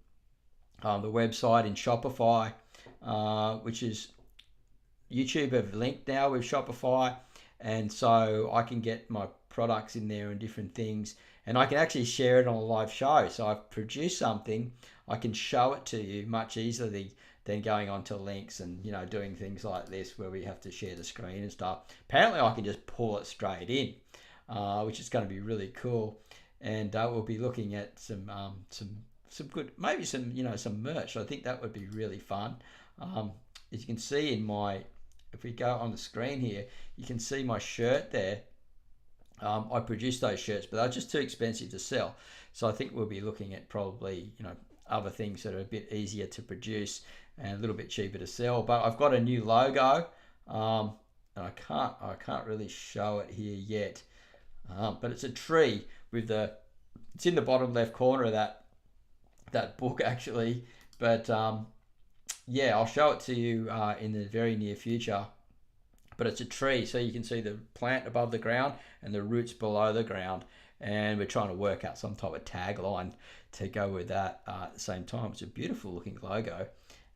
the website in Shopify, which is YouTube have linked now with Shopify, and so I can get my products in there and different things, and I can actually share it on a live show. So I've produced something, I can show it to you much easily than going on to links and doing things like this where we have to share the screen and stuff. Apparently I can just pull it straight in, which is going to be really cool. And we'll be looking at some good, maybe some merch. I think that would be really fun. As you can see if we go on the screen here, you can see my shirt there. I produced those shirts, but they're just too expensive to sell. So I think we'll be looking at probably, other things that are a bit easier to produce and a little bit cheaper to sell. But I've got a new logo, and I can't really show it here yet. But it's a tree it's in the bottom left corner of that book actually. But I'll show it to you in the very near future. But it's a tree, so you can see the plant above the ground and the roots below the ground. And we're trying to work out some type of tagline to go with that at the same time. It's a beautiful looking logo.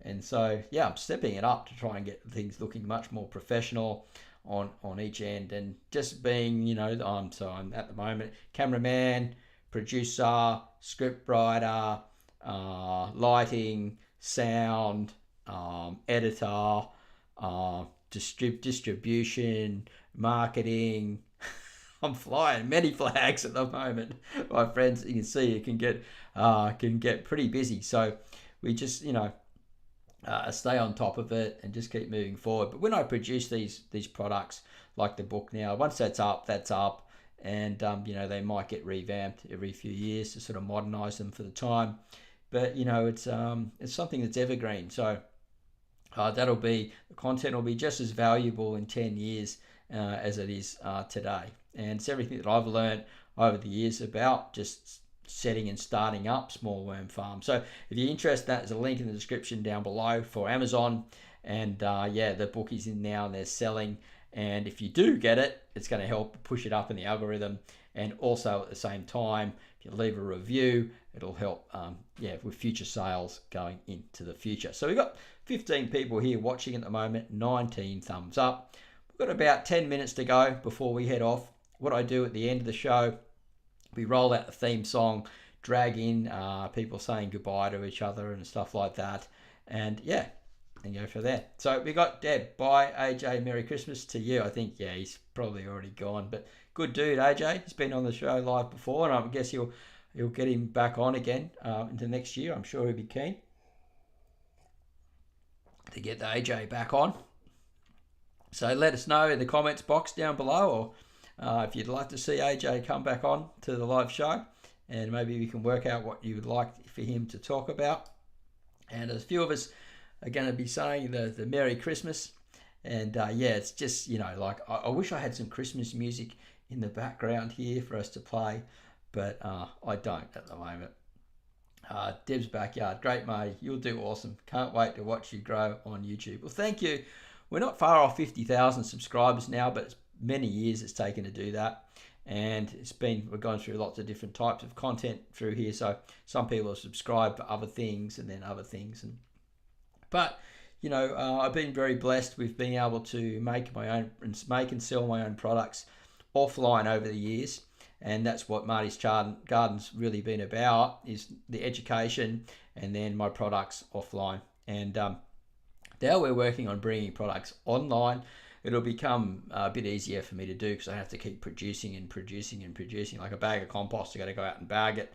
And so, I'm stepping it up to try and get things looking much more professional on each end. And just being, I'm at the moment cameraman, producer, script writer, lighting, sound, editor, distribution, marketing. I'm flying many flags at the moment, my friends. You can see it can get pretty busy. So we just stay on top of it and just keep moving forward. But when I produce these products like the book now, once that's up, and they might get revamped every few years to sort of modernize them for the time. but it's something that's evergreen. So the content will be just as valuable in 10 years as it is today. And it's everything that I've learned over the years about just setting and starting up small worm farms. So if you're interested, there's a link in the description down below for Amazon. And the book is in now and they're selling. And if you do get it, it's going to help push it up in the algorithm. And also at the same time, if you leave a review, it'll help with future sales going into the future. So we've got 15 people here watching at the moment, 19 thumbs up. We've got about 10 minutes to go before we head off. What I do at the end of the show, we roll out the theme song, drag in people saying goodbye to each other and stuff like that. And go for there. So we got Deb. Bye, AJ. Merry Christmas to you. I think, he's probably already gone. But good dude, AJ. He's been on the show live before, and I guess you'll get him back on again into next year. I'm sure he'll be keen to get the AJ back on. So let us know in the comments box down below, or if you'd like to see AJ come back on to the live show, and maybe we can work out what you would like for him to talk about. And a few of us are going to be saying the Merry Christmas. And it's just, I wish I had some Christmas music in the background here for us to play, but I don't at the moment. Deb's Backyard, great Marty, you'll do awesome. Can't wait to watch you grow on YouTube. Well, thank you. We're not far off 50,000 subscribers now, but it's many years it's taken to do that. And we're going through lots of different types of content through here. So some people have subscribed for other things and then other things. But I've been very blessed with being able to make and sell my own products offline over the years. And that's what Marty's Garden's really been about, is the education and then my products offline. And now we're working on bringing products online. It'll become a bit easier for me to do because I have to keep producing. Like a bag of compost, I got to go out and bag it.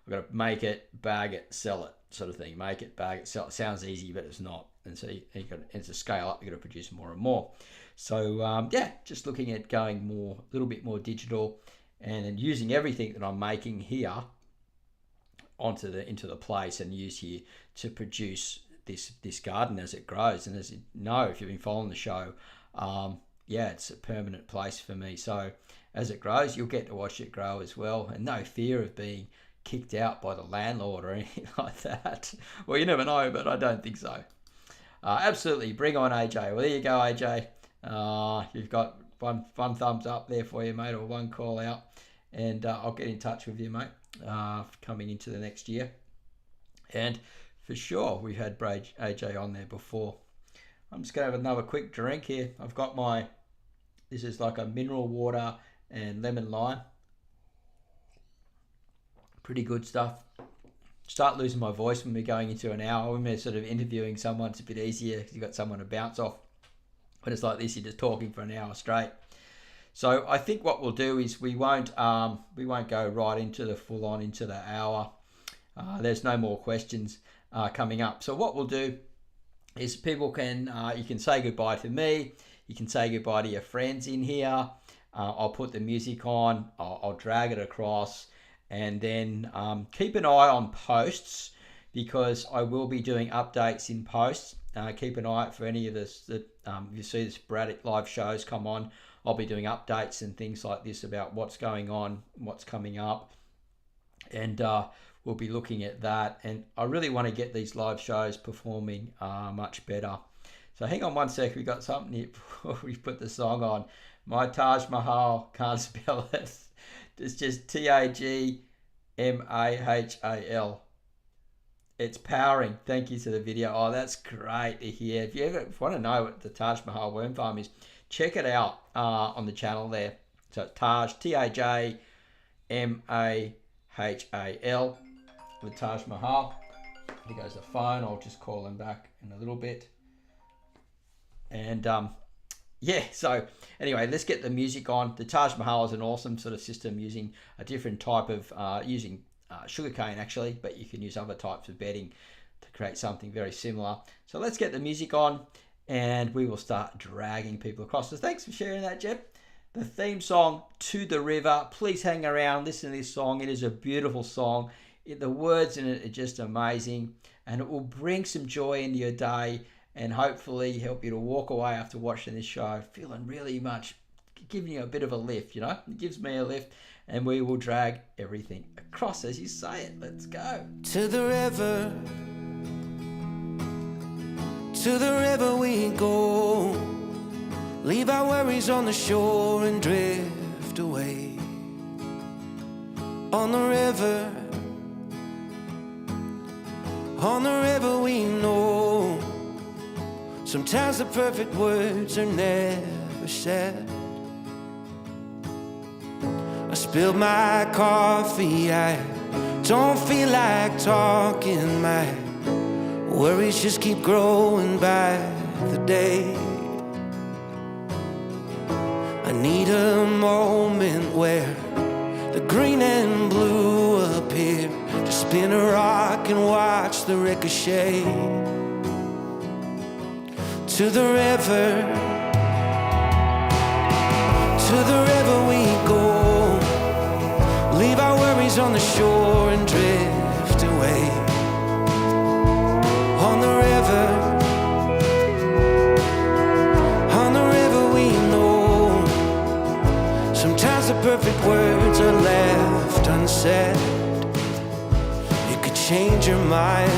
I've got to make it, bag it, sell it, sort of thing. Make it, bag it, sell it. Sounds easy, but it's not. And so it's a scale up. You've got to produce more and more. So just looking at going a little bit more digital, and then using everything that I'm making here into the place and use here to produce this garden as it grows. And as you know, if you've been following the show, it's a permanent place for me. So as it grows, you'll get to watch it grow as well, and no fear of being kicked out by the landlord or anything like that. Well, you never know, but I don't think so. Absolutely, bring on AJ. Well, there you go, AJ. You've got one thumbs up there for you, mate, or one call out, and I'll get in touch with you, mate, coming into the next year. And for sure, we've had AJ on there before. I'm just going to have another quick drink here. I've got this is like a mineral water and lemon lime. Pretty good stuff. Start losing my voice when we're going into an hour. When we're sort of interviewing someone, it's a bit easier because you've got someone to bounce off. When it's like this, you're just talking for an hour straight. So I think what we'll do is we won't go right into the hour. There's no more questions coming up. So what we'll do is you can say goodbye to me. You can say goodbye to your friends in here. I'll put the music on. I'll drag it across. And then keep an eye on posts, because I will be doing updates in posts. Keep an eye out for any of this. If you see the sporadic live shows come on, I'll be doing updates and things like this about what's going on, what's coming up. And we'll be looking at that. And I really want to get these live shows performing much better. So hang on one sec. We got something here before we put the song on. My Taj Mahal, can't spell it. It's just Tagmahal. It's powering. Thank you to the video. Oh, that's great to hear. If you ever want to know what the Taj Mahal worm farm is, check it out on the channel there. So Taj, Tagmahal, the Taj Mahal. Here goes the phone. I'll just call him back in a little bit. And so anyway, let's get the music on. The Taj Mahal is an awesome sort of system, using a different type of, sugarcane actually, but you can use other types of bedding to create something very similar. So let's get the music on and we will start dragging people across. So thanks for sharing that, Jeb. The theme song, To the River. Please hang around, listen to this song. It is a beautiful song. The words in it are just amazing, and it will bring some joy into your day and hopefully help you to walk away after watching this show feeling really much, giving you a bit of a lift, you know? It gives me a lift, and we will drag everything across as you say it. Let's go. To the river we go. Leave our worries on the shore and drift away. On the river we know. Sometimes the perfect words are never said. I spilled my coffee, I don't feel like talking. My worries just keep growing by the day. I need a moment where the green and blue appear, to spin a rock and watch the ricochet. To the river we go. Leave our worries on the shore and drift away. On the river we know. Sometimes the perfect words are left unsaid. You could change your mind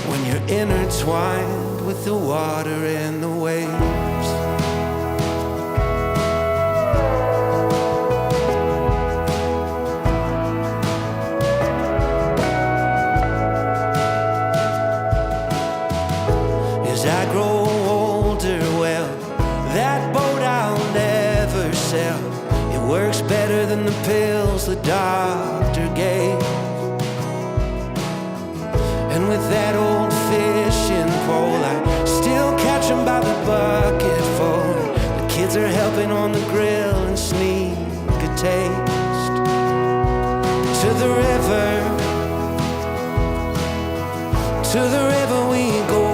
when you're intertwined with the water and the waves. As I grow older, well, that boat I'll never sail. It works better than the pills the doctor gave. And with that old fishing pole, I still catch them by the bucketful. The kids are helping on the grill and sneak a taste. To the river we go.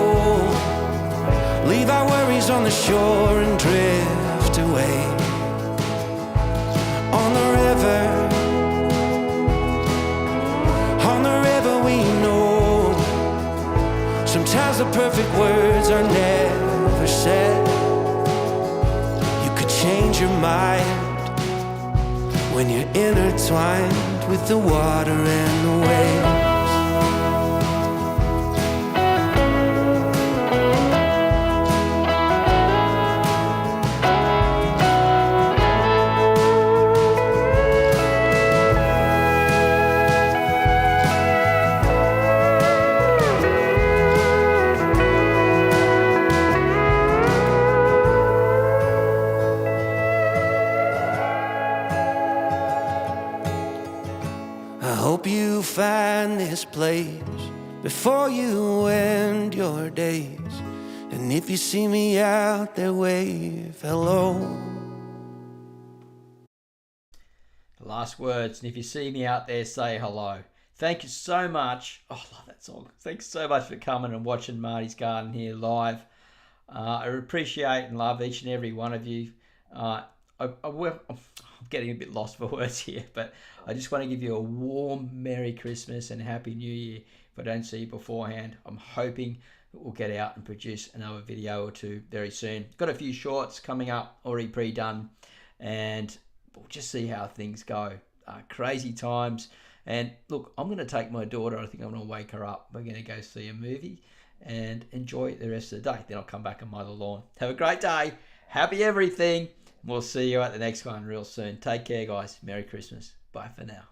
Leave our worries on the shore and drift away. On the river we know. Sometimes the perfect words are never said. You could change your mind when you're intertwined with the water and the waves. I hope you find this place before you end your days. And if you see me out there, wave hello. Last words, and if you see me out there, say hello. Thank you so much. Oh, I love that song. Thanks so much for coming and watching Marty's Garden here live. I appreciate and love each and every one of you. I'm getting a bit lost for words here, but I just want to give you a warm Merry Christmas and Happy New Year. If I don't see you beforehand, I'm hoping that we'll get out and produce another video or two very soon. Got a few shorts coming up, already pre-done, and we'll just see how things go. Crazy times. And look, I'm going to take my daughter. I think I'm going to wake her up. We're going to go see a movie and enjoy the rest of the day. Then I'll come back and mow the lawn. Have a great day. Happy everything. We'll see you at the next one real soon. Take care, guys. Merry Christmas. Bye for now.